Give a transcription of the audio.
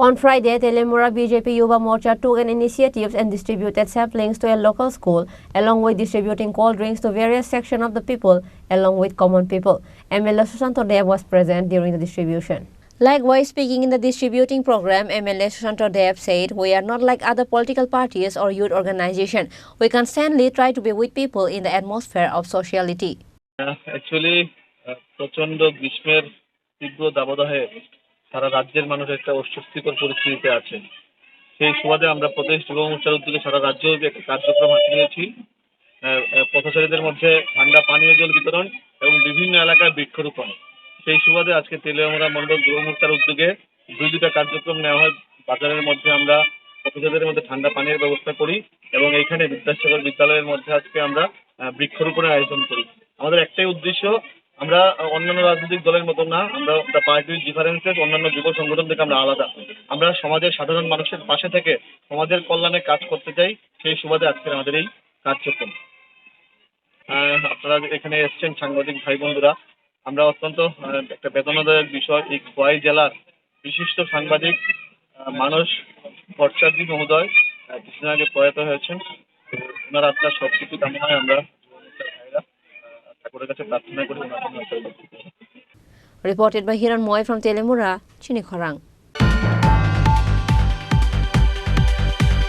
On Friday, Telemura BJP Yuva Morcha took an initiative and distributed saplings to a local school, along with distributing cold drinks to various sections of the people, along with common people. MLA Susanto Dev was present during the distribution. Likewise, speaking in the distributing program, MLA Susanto Dev said, "We are not like other political parties or youth organizations. We constantly try to be with people in the atmosphere of sociality." Actually, প্রচন্ড গ্রীষ্মের তীব্র দাবদাহে সারা রাজ্যের মানুষ একটা অস্বস্তিকর পরিস্থিতিতে আছে। সেই সুবাদে আমরা প্রদেশ যুব মোর্চার উদ্যোগে সারা রাজ্যব্যাপী একটা কার্যক্রম হাতে নিয়েছি। পথচারীদের মধ্যে ঠান্ডা পানীয় জল বিতরণ এবং বিভিন্ন এলাকায় বৃক্ষরোপণ। সেই সুবাদে আজকে তেলিয়ামুড়া মণ্ডল যুব মোর্চার উদ্যোগে দুইটা কার্যক্রম নেওয়া হয়। বাজারের মধ্যে আমরা পথচারীদের মধ্যে ঠান্ডা পানীয়ের ব্যবস্থা করি এবং এইখানে বিদ্যাসাগর বিদ্যালয়ের মধ্যে আজকে আমরা বৃক্ষরোপণের আয়োজন করি। আমাদের একটাই উদ্দেশ্য, আমরা অন্যান্য রাজনৈতিক দলের মতো না, আমরা পার্টির ডিফারেন্সেস অন্যান্য যুব সংগঠন থেকে আমরা আলাদা। আমরা সমাজের সাধারণ মানুষের পাশে থেকে সমাজের কল্যাণে কাজ করতে চাই। সেই সুবাদে আজকের আমাদের এই কার্যক্রম। আপনারা এখানে এসছেন সাংবাদিক ভাই বোনরা, আমরা অত্যন্ত একটা বেদনাদায়ক বিষয়, এই খোয়াই জেলার বিশিষ্ট সাংবাদিক মানস ভট্টাচার্য মহোদয় কিছুদিন আগে প্রয়াত হয়েছেন। ওনার আত্মার সবকিছু কামনায় আমরা ভাইরা ঠাকুরের কাছে প্রার্থনা করি। Reported by Hiran Moy from Telemura, Chinikhorang.